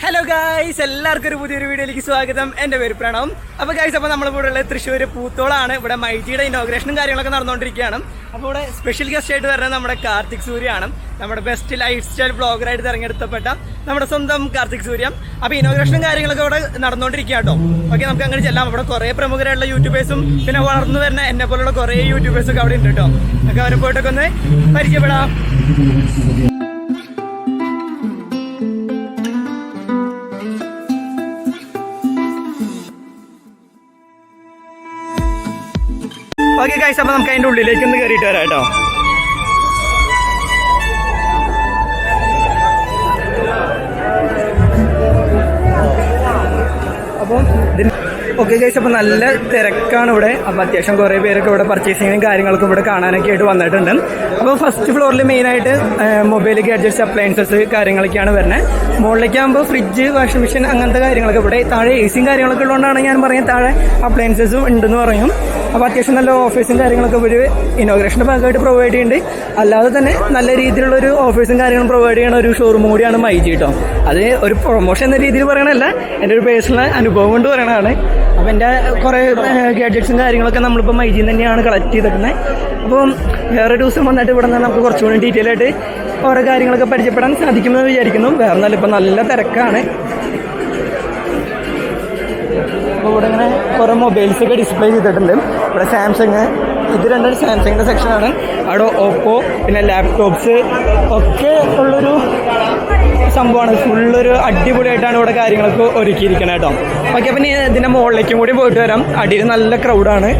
Hello guys, എല്ലാവർക്കും ഒരു പുതിയൊരു വീഡിയോയിലേക്ക് സ്വാഗതം. എൻ്റെ പേര് പ്രണവ്. അപ്പോൾ ഗായ്സ്, അപ്പോൾ നമ്മളിവിടെ ഉള്ള തൃശ്ശൂർ പൂത്തോളാണ്. ഇവിടെ മൈജിയുടെ ഇനോഗ്രേഷനും കാര്യങ്ങളൊക്കെ നടന്നുകൊണ്ടിരിക്കുകയാണ്. അപ്പോൾ ഇവിടെ സ്പെഷ്യൽ ഗസ്റ്റ് ആയിട്ട് വരുന്നത് നമ്മുടെ കാർത്തിക് സൂര്യാണ്, നമ്മുടെ ബെസ്റ്റ് ലൈഫ് സ്റ്റൈൽ ബ്ലോഗറായിട്ട് തിരഞ്ഞെടുത്തപ്പെട്ട നമ്മുടെ സ്വന്തം കാർത്തിക് സൂര്യ. അപ്പോൾ ഇനോഗ്രേഷനും കാര്യങ്ങളൊക്കെ ഇവിടെ നടന്നുകൊണ്ടിരിക്കുക കേട്ടോ. ഓക്കെ, നമുക്ക് അങ്ങനെ ചെല്ലാം. അവിടെ കുറേ പ്രമുഖരായിട്ടുള്ള യൂട്യൂബേഴ്സും പിന്നെ വളർന്നു വരുന്ന എന്നെ പോലുള്ള കുറേ യൂട്യൂബേഴ്സൊക്കെ അവിടെ ഉണ്ട് കേട്ടോ. നമുക്ക് അവരെ പോയിട്ടൊക്കെ ഒന്ന് പരിചയപ്പെടാം. ഓക്കെ ഗൈസ്, അപ്പോൾ നമുക്ക് അതിൻ്റെ ഉള്ളിലേക്ക് ഒന്ന് കയറിയിട്ട് വരാം കേട്ടോ. അപ്പം ഓക്കെ ഗൈസ്, അപ്പോൾ നല്ല തിരക്കാണ് ഇവിടെ. അപ്പോൾ അത്യാവശ്യം കുറേ പേരൊക്കെ ഇവിടെ പർച്ചേസിങ്ങും കാര്യങ്ങളൊക്കെ ഇവിടെ കാണാനൊക്കെ ആയിട്ട് വന്നിട്ടുണ്ട്. അപ്പോൾ ഫസ്റ്റ് ഫ്ലോറിൽ മെയിനായിട്ട് മൊബൈൽ ഗാഡ്ജറ്റ്സ്, അപ്ലയൻസസ് കാര്യങ്ങളൊക്കെയാണ് വരുന്നത്. മുകളിലേക്ക് ആകുമ്പോൾ ഫ്രിഡ്ജ്, വാഷിംഗ് മെഷീൻ അങ്ങനത്തെ കാര്യങ്ങളൊക്കെ ഇവിടെ. താഴെ എ സിയും കാര്യങ്ങളൊക്കെ ഉള്ളതുകൊണ്ടാണ് ഞാൻ പറയാം താഴെ അപ്ലയൻസസും ഉണ്ടെന്ന് പറയും. അപ്പോൾ അത്യാവശ്യം നല്ല ഓഫേഴ്സും കാര്യങ്ങളൊക്കെ ഒരു ഇനോഗ്രേഷൻ്റെ ഭാഗമായിട്ട് പ്രൊവൈഡ് ചെയ്യുന്നുണ്ട്. അല്ലാതെ തന്നെ നല്ല രീതിയിലുള്ളൊരു ഓഫേഴ്സും കാര്യങ്ങളും പ്രൊവൈഡ് ചെയ്യുന്ന ഒരു ഷോറൂം കൂടിയാണ് മൈജി കേട്ടോ. അത് ഒരു പ്രൊമോഷൻ എന്ന രീതിയിൽ പറയണതല്ല, എൻ്റെ ഒരു പേഴ്സണൽ അനുഭവം കൊണ്ട് പറയണതാണ്. അപ്പോൾ എൻ്റെ കുറേ ഗാഡ്ജറ്റ്സും കാര്യങ്ങളൊക്കെ നമ്മളിപ്പോൾ മൈജിയിൽ തന്നെയാണ് കളക്ട് ചെയ്തിരിക്കുന്നത്. അപ്പം വേറെ ദിവസം വന്നിട്ട് ഇവിടെ നിന്ന് നമുക്ക് കുറച്ചുകൂടി ഡീറ്റെയിൽ ആയിട്ട് ഓരോ കാര്യങ്ങളൊക്കെ പരിചയപ്പെടാൻ സാധിക്കുമെന്ന് വിചാരിക്കുന്നു. വേറെ നല്ല ഇപ്പം നല്ല തിരക്കാണ്. അപ്പോൾ ഇവിടെ ഇങ്ങനെ കുറേ മൊബൈൽസൊക്കെ ഡിസ്പ്ലേ ചെയ്തിട്ടുണ്ട്. ഇവിടെ സാംസങ്, ഇത് രണ്ടും സാംസങ്ങിൻ്റെ സെക്ഷനാണ്. അവിടെ ഓപ്പോ, പിന്നെ ലാപ്ടോപ്സ് ഒക്കെ ഉള്ളൊരു സംഭവമാണ്. ഫുള്ളൊരു അടിപൊളിയായിട്ടാണ് ഇവിടെ കാര്യങ്ങളൊക്കെ ഒരുക്കിയിരിക്കുന്നത് കേട്ടോ. ഓക്കെ, അപ്പം ഇനി ഇതിൻ്റെ മുകളിലേക്കും കൂടി പോയിട്ട് വരാം. അടിയിൽ നല്ല ക്രൗഡാണ്.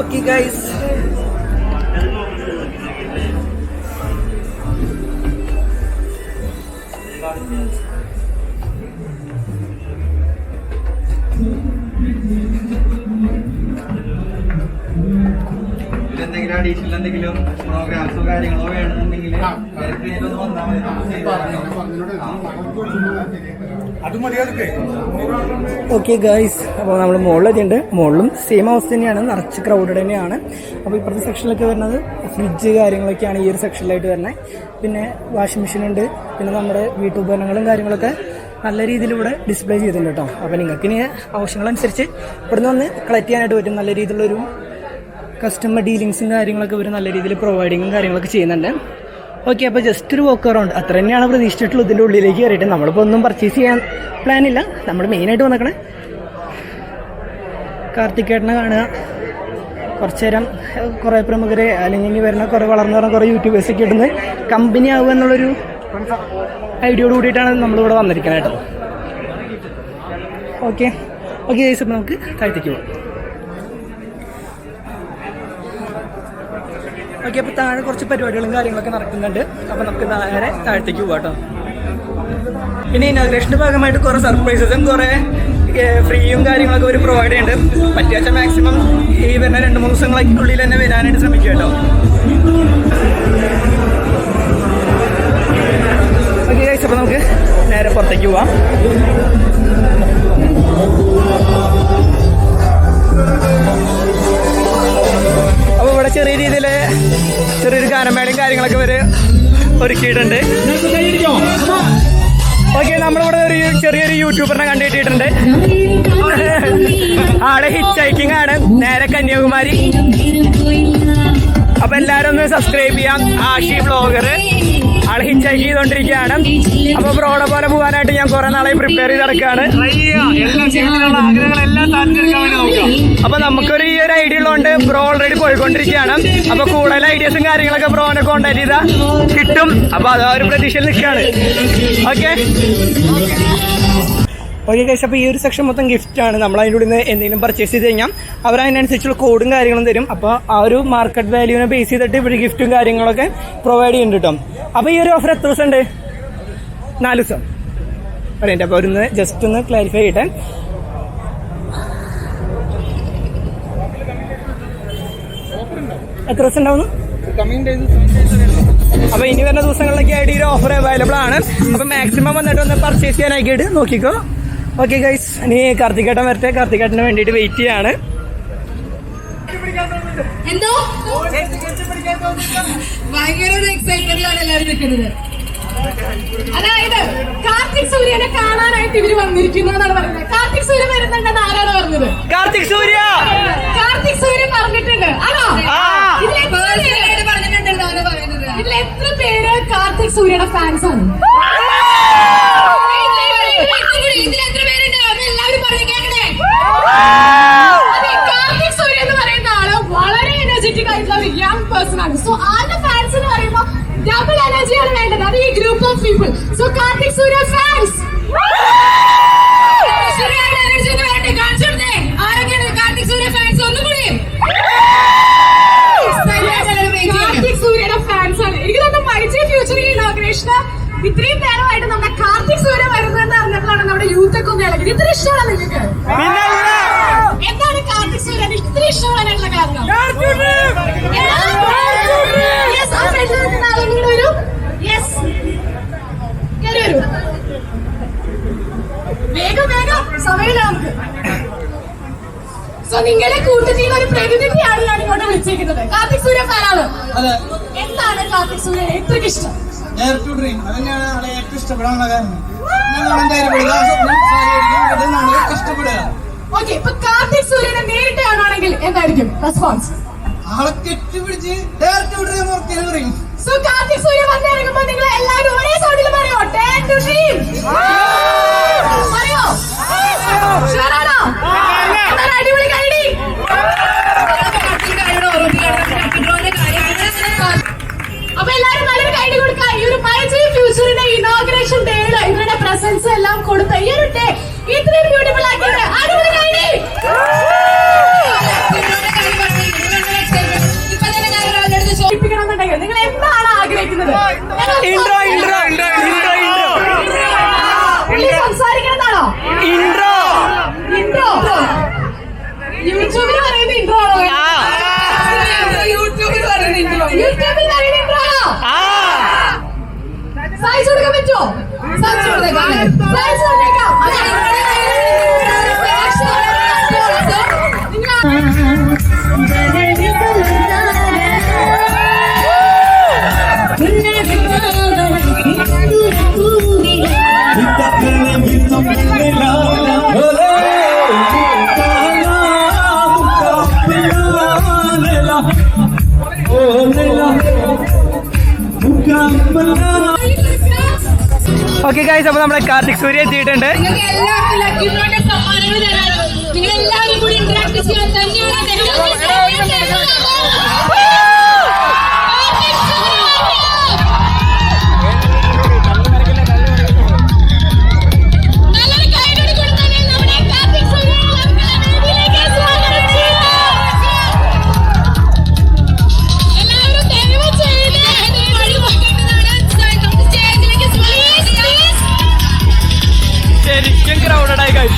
ഓക്കെ ഗൈസ്, എന്തെങ്കിലും അഡീഷണൽ എന്തെങ്കിലും പ്രോഗ്രാംസോ കാര്യങ്ങളോ വേണമെന്നുണ്ടെങ്കിൽ ഓക്കെ ഗൈസ്, അപ്പോൾ നമ്മൾ മുകളിലെത്തിയുണ്ട്. മുകളിലും സെയിം അവസ്ഥ തന്നെയാണ്, നിറച്ച് ക്രൗഡഡ് തന്നെയാണ്. അപ്പോൾ ഇപ്പുറത്തെ സെക്ഷനിലൊക്കെ വരുന്നത് ഫ്രിഡ്ജ് കാര്യങ്ങളൊക്കെയാണ് ഈ ഒരു സെക്ഷനിലായിട്ട് വരുന്നത്. പിന്നെ വാഷിംഗ് മെഷീൻ ഉണ്ട്. പിന്നെ നമ്മുടെ വീട്ടുപകരണങ്ങളും കാര്യങ്ങളൊക്കെ നല്ല രീതിയിൽ ഇവിടെ ഡിസ്പ്ലേ ചെയ്തിട്ടുണ്ട് കേട്ടോ. അപ്പോൾ നിങ്ങൾക്ക് ഇനി ആവശ്യങ്ങളനുസരിച്ച് ഇവിടുന്ന് വന്ന് കളക്ട് ചെയ്യാനായിട്ട് പറ്റും. നല്ല രീതിയിലുള്ളൊരു കസ്റ്റമർ ഡീലിങ്സും കാര്യങ്ങളൊക്കെ ഇവർ നല്ല രീതിയിൽ പ്രൊവൈഡിങ്ങും കാര്യങ്ങളൊക്കെ ചെയ്യുന്നുണ്ട്. ഓക്കെ, അപ്പോൾ ജസ്റ്റ് ഒരു വാക്ക് അറൗണ്ട് അത്ര തന്നെയാണ് പ്രതീക്ഷിച്ചിട്ടുള്ളത്. ഇതിൻ്റെ ഉള്ളിലേക്ക് കയറിയിട്ട് നമ്മളിപ്പോൾ ഒന്നും പർച്ചേസ് ചെയ്യാൻ പ്ലാനില്ല. നമ്മൾ മെയിനായിട്ട് വന്നേക്കണേ കാർത്തികേട്ടനെ കാണുക, കുറച്ച് നേരം കുറേ പ്രമുഖരെ അല്ലെങ്കിൽ ഇനി വരുന്ന കുറേ വളർന്നു പറഞ്ഞ കുറേ യൂട്യൂബേഴ്സൊക്കെ ഇടുന്നത് കമ്പനി ആവുക എന്നുള്ളൊരു ഐഡിയോട് കൂടിയിട്ടാണ് നമ്മളിവിടെ വന്നിരിക്കുന്നത് കേട്ടോ. ഓക്കെ ഓക്കെ ഗൈസ്, അപ്പോൾ നമുക്ക് താഴത്തേക്ക് പോകാം. ഓക്കെ, അപ്പോൾ താഴെ കുറച്ച് പരിപാടികളും കാര്യങ്ങളൊക്കെ നടക്കുന്നുണ്ട്. അപ്പോൾ നമുക്ക് നേരെ താഴത്തേക്ക് പോകാം കേട്ടോ. പിന്നെ ഇനോഗ്രേഷൻ്റെ ഭാഗമായിട്ട് കുറേ സർപ്രൈസസും കുറേ ഫ്രീയും കാര്യങ്ങളൊക്കെ അവർ പ്രൊവൈഡ് ചെയ്യുന്നുണ്ട്. പറ്റിയാച്ച മാക്സിമം ഈ വരുന്ന 2-3 ദിവസങ്ങൾക്കുള്ളിൽ തന്നെ വരാനായിട്ട് ശ്രമിക്കുക കേട്ടോ. ഓക്കെ ഗൈസ്, അപ്പോൾ നമുക്ക് നേരെ പുറത്തേക്ക് പോവാം. അപ്പോൾ ഇവിടെ ചെറിയ രീതിയിൽ ചെറിയൊരു ഗാനമേളയും കാര്യങ്ങളൊക്കെ ഇവർ ഒരുക്കിയിട്ടുണ്ട്. ഓക്കെ, നമ്മളിവിടെ ഒരു ചെറിയൊരു യൂട്യൂബറിനെ കണ്ടുകിട്ടിയിട്ടുണ്ട്. ആളെ ഹിച്ച് ഹൈക്കിംഗ് ആണ്, നേരെ കന്യാകുമാരി. അപ്പൊ എല്ലാരും ഒന്ന് സബ്സ്ക്രൈബ് ചെയ്യാം. ആഷി വ്ളോഗർ ആള് ഹിച്ച് ഹൈക്ക് ചെയ്തോണ്ടിരിക്കുകയാണ്. അപ്പൊ ബ്രോടെ പോലെ പോകാനായിട്ട് ഞാൻ കുറെ നാളെ പ്രിപ്പയർ ചെയ്ത് നടക്കുകയാണ്. അപ്പൊ നമുക്കൊരു ഈ ഒരു ഐഡിയ ഉള്ളതുകൊണ്ട് ബ്രോ ഓൾറെഡി പോയിക്കൊണ്ടിരിക്കുകയാണ്. അപ്പൊ കൂടുതൽ ഐഡിയാസും കാര്യങ്ങളൊക്കെ ബ്രോനെ കോൺടാക്ട് ചെയ്താൽ കിട്ടും. അപ്പൊ അതാ ഒരു പ്രതീക്ഷയിൽ നിൽക്കുകയാണ്. ഓക്കെ ഓക്കെ ഗൈസ്, അപ്പോൾ ഈ ഒരു സെക്ഷൻ മൊത്തം ഗിഫ്റ്റാണ്. നമ്മൾ അതിൻ്റെ ഉള്ളിൽ നിന്ന് എന്തെങ്കിലും പർച്ചേസ് ചെയ്ത് കഴിഞ്ഞാൽ അവർ അതിനനുസരിച്ചുള്ള കോഡും കാര്യങ്ങളും തരും. അപ്പോൾ ആ ഒരു മാർക്കറ്റ് വാല്യൂവിനെ ബേസ് ചെയ്തിട്ട് ഇവിടെ ഗിഫ്റ്റും കാര്യങ്ങളൊക്കെ പ്രൊവൈഡ് ചെയ്യുന്നുണ്ട് കേട്ടോ. അപ്പോൾ ഈ ഒരു ഓഫർ എത്ര ദിവസം ഉണ്ട്? 4 ദിവസം പറയട്ടെ. അപ്പോൾ ഒരു ജസ്റ്റ് ഒന്ന് ക്ലാരിഫൈ ചെയ്യട്ടെ. എത്ര ദിവസം ഉണ്ടാവുന്നു? അപ്പോൾ ഇനി വരുന്ന ദിവസങ്ങളിലൊക്കെ ആയിട്ട് ഈ ഓഫർ അവൈലബിൾ ആണ്. അപ്പോൾ മാക്സിമം വന്നിട്ട് ഒന്ന് പർച്ചേസ് ചെയ്യാനായിട്ട് നോക്കിക്കോ. ഓക്കെ ഗൈസ്, ഇനി കാർത്തികേട്ടൻ വരട്ടെ. കാർത്തികേട്ടന് വേണ്ടിയിട്ട് വെയിറ്റ് ചെയ്യാണ്. എന്തോ ഭയങ്കര ഒരു എക്സൈറ്റ്മെന്റിലാണ് എല്ലാവരും നിൽക്കുന്നത്. അതായത് കാർത്തിക് സൂര്യനെ കാണാനായിട്ട് ഇവര് വന്നിരിക്കുന്നു എന്നാണ് പറയുന്നത്. കാർത്തിക് സൂര്യ വരുന്നുണ്ടെന്ന് ആരാണ് പറഞ്ഞത്? കാർത്തിക് സൂര്യ പറഞ്ഞിട്ടുണ്ട്. ആണോ? ഇതിൽ എത്ര പേര് കാർത്തിക് സൂര്യയുടെ ഫാൻസ് ആണ്? ഇതിൽ എത്ര പേരുണ്ട്? എല്ലാവരും പറഞ്ഞു കേൾക്കണേ. കാർത്തിക് സൂര്യ എന്ന് പറയുന്ന ആള് വളരെ എനർജറ്റിക് ആയിട്ടുള്ള ഒരു യങ് പേഴ്സൺ ആണ്. സോ ആളുടെ ഫാൻസ് എന്ന് പറയുമ്പോൾ ഡബിൾ എനർജിയാണ് വേണ്ടത്. അത് ഈ group of people. So Karthik Surya fans energy ഒന്ന് വരട്ടെ, കാണിച്ചു കൊടുത്തേ. ആരൊക്കെയാണ് കാർത്തിക് സൂര്യ ഫാൻസ്? ഒന്നും കൂടി കാർത്തിക് സൂര്യയുടെ ഫാൻസ് ആണ്. എനിക്ക് തോന്നുന്നു മൈജി ഫ്യൂച്ചർ ഇനോഗ്രേഷന് ഇത്രയും നേരമായിട്ട് നമ്മുടെ കാർത്തിക് സൂര്യ വരുന്നതെന്ന് അറിഞ്ഞപ്പോഴാണ് നമ്മുടെ യൂത്ത് ഒക്കെ ഒന്ന് ഇളകിയത്. ഇത്ര ഇഷ്ടമാണ് നിങ്ങൾക്ക്? എന്താണ് കാർത്തിക് സൂര്യൻ ഇത്ര ഇഷ്ടപ്പെടാനുള്ള കാരണം? വേഗം വേഗം സമയമില്ല നമുക്ക്. സോ നിങ്ങളെ കൂട്ടത്തിൽ ഒരു പ്രതിനിധിയാണ് ഞാൻ ഇങ്ങോട്ട് വിളിച്ചിരിക്കുന്നത്. കാർത്തിക് സൂര്യ ഫാനാണ്. എന്താണ് കാർത്തിക് സൂര്യ ഇത്രയ്ക്ക് ഇഷ്ടം? അതന്നെയാണ് ആളെ ഏറ്റവും ഇഷ്ടപ്പെടാനുള്ള കാരണം. ഓക്കെ, ഇപ്പൊ കാർത്തിക് സൂര്യനെ നേരിട്ട് കാണുകയാണെങ്കിൽ എന്തായിരിക്കും റെസ്പോൺസ്? ആളെ കെട്ടിപ്പിടിച്ച് ഡയറക്റ്റ് പറയും. സോ കാർത്തിക് സൂര്യ വന്നിറങ്ങുമ്പോ നിങ്ങൾ എല്ലാവരും ഒരേ സൗണ്ടിൽ പറയോ? Dare to dream. പറയോ? ഷുവറാണോ? എന്താണ് അടിപൊളി കൈഡി? അപ്പൊ എല്ലാരും നല്ലൊരു കൈഡി കൊടുക്കാം. ഈ ഒരു മൈജി ഫ്യൂച്ചറിന്റെ ഇനോഗ്രേഷൻ ഡേയില് ഇവരുടെ പ്രസൻസ് എല്ലാം കൊടുത്ത ഈ ഒരു ഡേ ഇത്രയും ബ്യൂട്ടിഫുൾ ആക്കിയത് അടിപൊളി കൈഡി. നിങ്ങൾ എന്താണ് ആഗ്രഹിക്കുന്നത്? സംസാരിക്കണതാണോ? ഇൻട്രോ യൂട്യൂബിൽ പറയുന്ന ഇൻട്രോ ആണോ? യൂട്യൂബിൽ പറയുന്ന ഇൻട്രോ ആണോ? സാധിച്ചു കൊടുക്കാൻ പറ്റുമോ? സാധിച്ചു കൊടുത്തേക്കാം. ഓക്കെ ഗൈസ്, അപ്പൊ നമ്മുടെ കാർത്തിക് സൂര്യ എത്തിയിട്ടുണ്ട്. നിങ്ങൾക്ക് എല്ലാവർക്കും ലക്കി ഡ്രോയുടെ സമ്മാനങ്ങൾ തരാനും നിങ്ങൾ എല്ലാവരും കൂടി ഇന്ററാക്ട് ചെയ്യാൻ തന്നെയാണ് ശരിക്കും ക്രൗഡഡ് ആയി ഗൈസ്.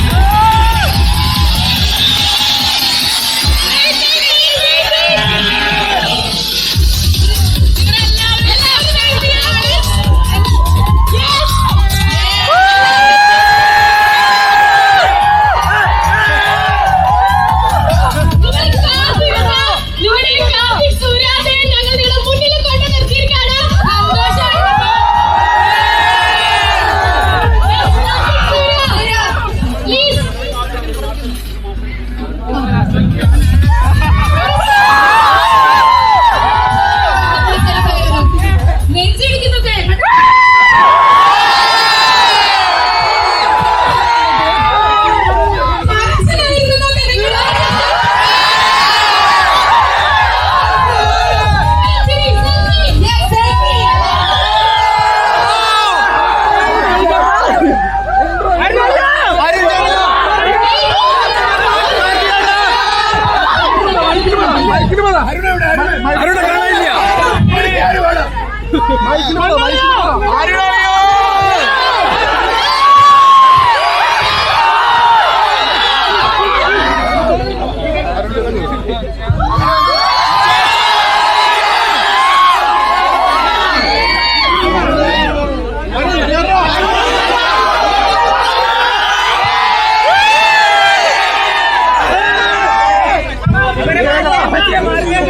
मार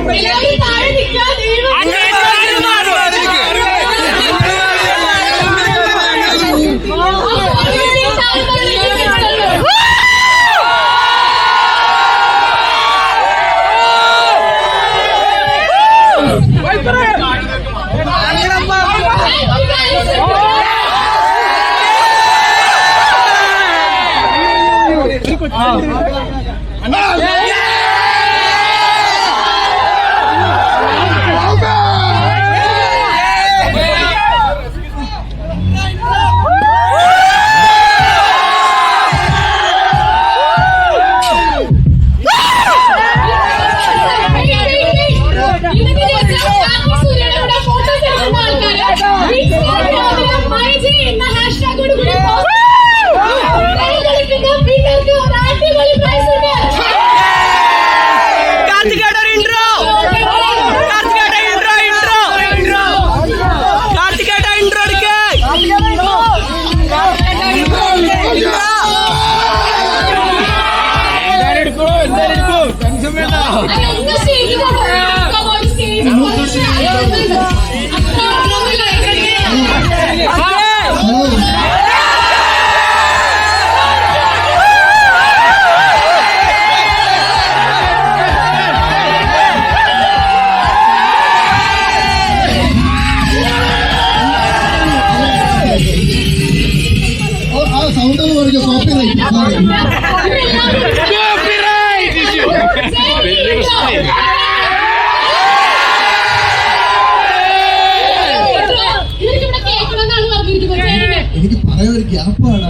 എനിക്ക് പറയാൻ ഒരു ഗ്യാപ്പാണ്.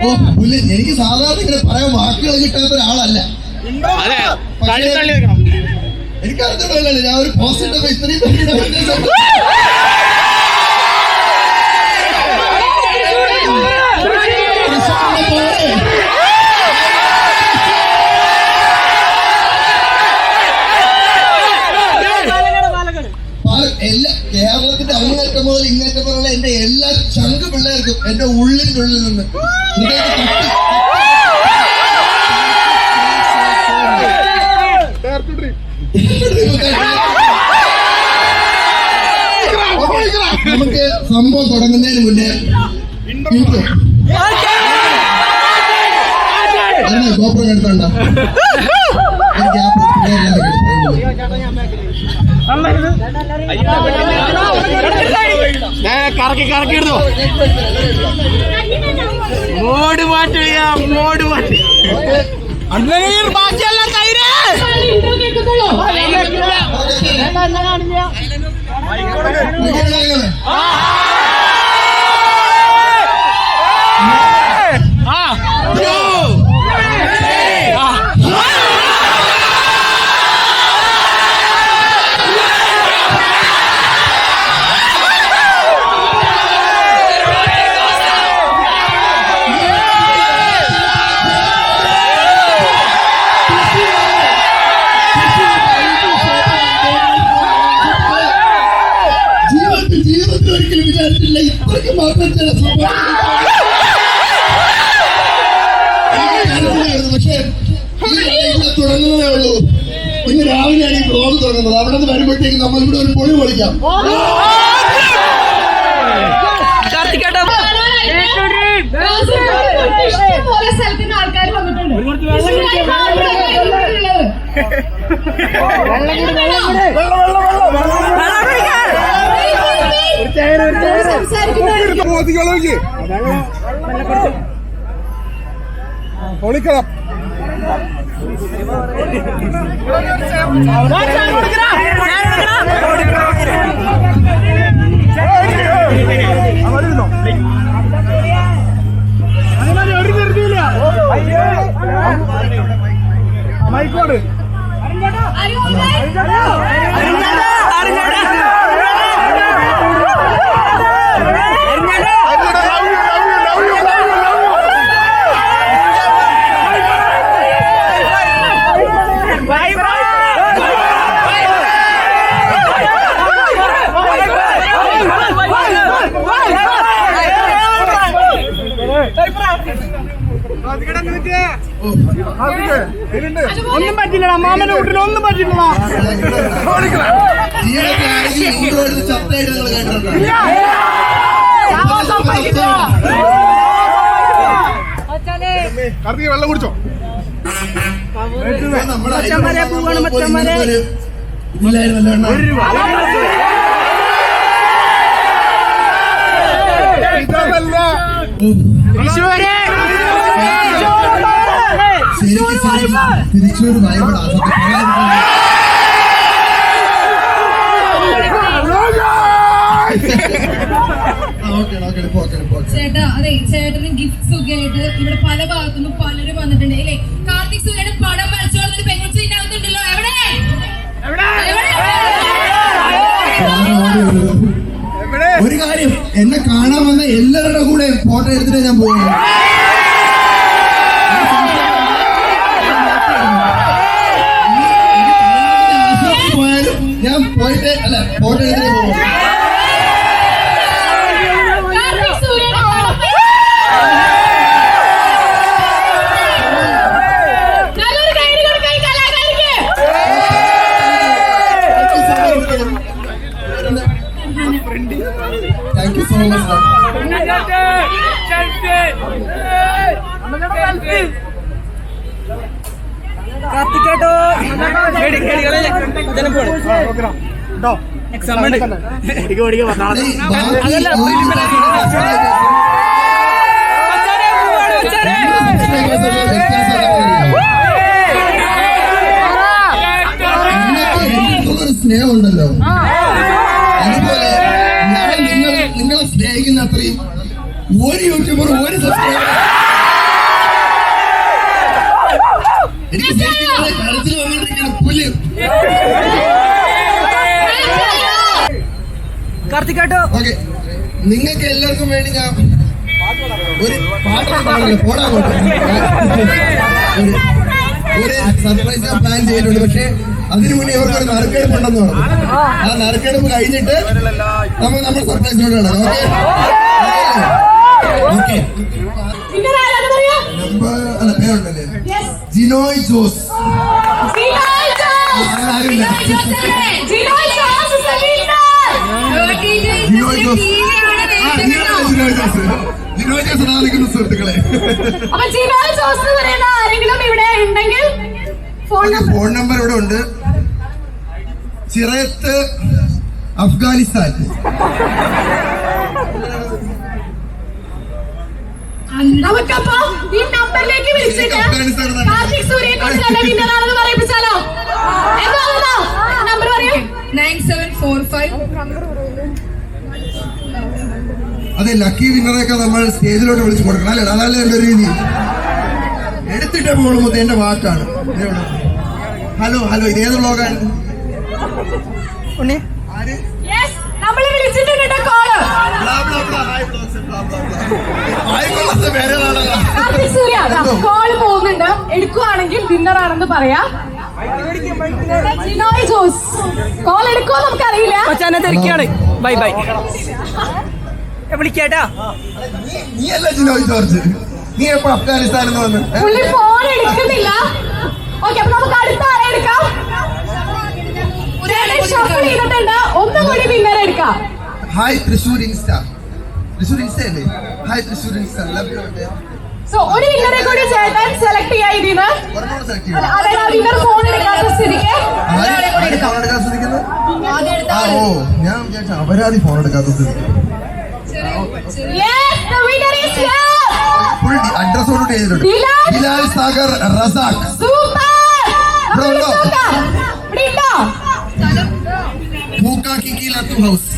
ഓ പുല്ല്, എനിക്ക് സാധാരണ ഇങ്ങനെ പറയാൻ വാക്കുകൾ കിട്ടാത്ത ഒരാളല്ല. എനിക്കറിഞ്ഞില്ല, ഞാൻ ഒരു പോസിറ്റീവ് ഇത്രയും എല്ലാ കേരളത്തിന്റെ അങ്ങേറ്റം മുതൽ ഇങ്ങേറ്റം മുതലുള്ള എന്റെ എല്ലാ ചങ്ക് പിള്ളേർക്കും എന്റെ ഉള്ളിന്റെ ഉള്ളിൽ നിന്ന് നമുക്ക് സംഭവം തുടങ്ങുന്നതിന് മുന്നേ ഗോപുരം എടുത്തോണ്ട കറക്കി കറക്കി എടുത്തോ. മോഡ് മാറ്റുക, മോഡ് മാറ്റി. ബാക്കിയെല്ലാം തൈര് ജീവിതത്തിൽ ഒരിക്കലും വിചാരിച്ചില്ല ഇത്രയ്ക്ക് മാത്രം ചില പക്ഷേ തുടങ്ങുന്നതേ ഉള്ളൂ. ഇന്ന് രാവിലെയാണ് ഈ ബ്ലോഗ് തുടങ്ങുന്നത്. അവിടെ നിന്ന് വരുമ്പോഴത്തേക്ക് നമ്മൾ ഇവിടെ ഒരു പൊളി പൊളിക്കാം. ഇഷ്ടംപോലെ സ്ഥലത്തിന് ആൾക്കാർ വന്നിട്ടുണ്ട്. പൊളിക്കണം. മൈക്കോട് ഒന്നും പറ്റില്ല. മാമന്റെ വീട്ടിൽ ഒന്നും പറ്റില്ല. കാർത്തിക വെള്ളം കുടിച്ചോ? തിരിച്ചൊരു ഭയപ്പെടാം. ചേട്ടാ അതെ ചേട്ടന് ഗിഫ്റ്റ്സ് ഒക്കെ ആയിട്ട് ഇവിടെ പല ഭാഗത്തുനിന്ന് പലരും വന്നിട്ടുണ്ട് അല്ലേ? കാർത്തിക് സൂര്യയുടെ പടം വരച്ചോളൊരു പെൺകുട്ടി ഇതിനകത്തുണ്ടല്ലോ. എവിടെ? ഒരു കാര്യം, എന്നെ കാണാൻ വന്ന എല്ലാവരുടെ കൂടെ ഫോട്ടോ എടുത്തിട്ടേ ഞാൻ പോകുന്നു. പോയാലും ഞാൻ പോയിട്ട് അല്ല ഫോട്ടോ എടുത്തിട്ടേ പോകും. കാർത്തിക് സൂര്യയുടെ പടം നല്ലൊരു കൈ കൊടുക്കാൻ കലാകാരിക്ക്. Thank you so much. കാർത്തികേട്ടോ എക്സാം ഉണ്ട്. സ്നേഹമുണ്ടല്ലോ, അതുപോലെ ഞാൻ നിങ്ങളെ സ്നേഹിക്കുന്ന അത്രയും ഒരു യൂട്യൂബർ ഒരു സബ്സ്ക്രൈബർ എനിക്ക് കരച്ചിൽ വന്നിരിക്കുകയാണ്. പുല്ല് കാർത്തികേട്ടോ ഓക്കെ, നിങ്ങൾക്ക് എല്ലാവർക്കും വേണ്ടി ഞാൻ ഒരു പാട്ടൊക്കെ പാടില്ല, പോടാ പോട്ടെ. ഒരു സർപ്രൈസ് ഞാൻ പ്ലാൻ ചെയ്തിട്ടുണ്ട്. പക്ഷെ അതിനു മുന്നേ ഇവർക്ക് ഒരു നറുക്കെടുപ്പ് ഉണ്ടെന്ന് പറഞ്ഞു. ആ നറുക്കെടുപ്പ് കഴിഞ്ഞിട്ട് നമ്മൾ സർപ്രൈസിനോട് കിടക്കാം. ഓക്കെ, നമ്പർ അല്ല പേരുണ്ടല്ലേ, ജിനോയ് ജോസ്. ആരുമില്ല, ജിനോയ് ജോസ്. ജിനോയ് ജോസ് നിൽക്കുന്ന സുഹൃത്തുക്കളെ. അപ്പൊ ജിനോയ് ജോസ് എന്ന് പറയുന്ന ആരെങ്കിലും ഇവിടെ ഉണ്ടെങ്കിൽ ഫോൺ നമ്പർ ഇവിടെ ഉണ്ട്. ചിറയത്ത്, അഫ്ഗാനിസ്ഥാൻ. നമുക്കപ്പോ ഈ നമ്പറിലേക്ക് വിളിച്ചിട്ട് കാർത്തിക് സൂര്യയെ കുറിച്ച് വിന്നറാണെന്ന് പറയിപ്പിച്ചാലോ? എന്താ നമ്പർ പറയൂ. 9745. അതെ, ലക്കി വിന്നറൊക്കെ നമ്മൾ സ്റ്റേജിലോട്ട് വിളിച്ചു കൊടുക്കണം അല്ലേ? അതല്ലേ എന്റെ രീതി. എടുത്തിട്ടേ പോകുള്ളൂ, എന്റെ വാക്കാണ്. ഹലോ ഹലോ, ഇത് ഏത് വ്ലോഗാണ്? നമ്മള് വിളിച്ചിട്ടുണ്ട് കോള്. കാർത്തിക് സൂര്യ കോള് പോകുന്നുണ്ട്, എടുക്കുവാണെങ്കിൽ വിന്നറാണെന്ന് പറയാം. ജിനോയ് ജോസ് കോൾ എടുക്കുമോ നമുക്കറിയില്ല. തിരക്കാണ്. ബൈ ബൈ, വിളിക്കാട്ടാ. നീ അല്ല ജിനോയ് ജോർജ്, നീ എപ്പോ അഫ്ഗാനിസ്ഥാനിൽ വന്ന്? പുള്ളി ഫോൺ എടുക്കുന്നില്ല. ഓക്കെ, അപ്പൊ നമുക്ക് അടുത്ത ആരെ എടുക്കാം? ഷഫിൾ ചെയ്തിട്ടുണ്ട്, ഒന്നുകൂടി വിന്നർ എടുക്കാം. Hi Thrissur insta. Thrissur insta അല്ലേ? Hi Thrissur insta. സോ ഒരു വിന്നറെ കൂടി ചേട്ടൻ സെലക്ട് ചെയ്യാം ഇതിന്. അതായത് വിന്നർ ഫോൺ എടുക്കാത്ത സ്ഥിതിക്ക് ഓ, ഞാൻ വിചാരിച്ച അപരാധി ഫോൺ എടുക്കാത്ത സ്ഥിതിക്ക് ഫുൾ അഡ്രസ്സോട് ചെയ്തിട്ടുണ്ട്. ബിലാൽ സാഗർ റസാഖ്. ഹൗസ്.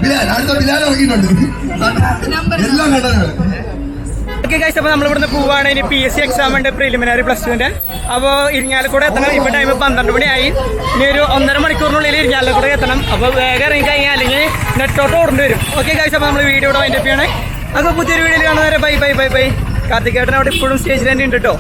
ബിലാൽ, അടുത്ത ബിലാൽ ഇറങ്ങിയിട്ടുണ്ട്. എല്ലാം കണ്ടതാണ്. ഓക്കെ ഗൈസ്, അപ്പോൾ നമ്മളിവിടുന്ന് പോവാണ്. ഇനി PSC എക്സാം ഉണ്ട്, പ്രിലിമിനറി +2ന്റെ. അപ്പോൾ ഇരിങ്ങാലക്കുട എത്തണം. ഇപ്പോൾ ടൈം 12 മണിയായി. ഇനി ഒരു 1.5 മണിക്കൂറിനുള്ളിൽ ഇരിങ്ങാലക്കുട എത്തണം. അപ്പോൾ വേഗം ഇറങ്ങി കഴിഞ്ഞാൽ അല്ലെങ്കിൽ നെറ്റോട്ട് ഓടേണ്ടി വരും. ഓക്കെ ഗൈസ്, അപ്പോൾ നമ്മൾ വീഡിയോ ഇവിടെ വൈൻഡപ്പ് ചെയ്യണേ. അപ്പോൾ പുതിയൊരു വീഡിയോയിൽ കാണുന്നവരെ ബൈ ബൈ ബൈ ബൈ. കാർത്തികേട്ടൻ അവിടെ ഇപ്പോഴും സ്റ്റേജിൽ തന്നെ ഉണ്ട് കേട്ടോ.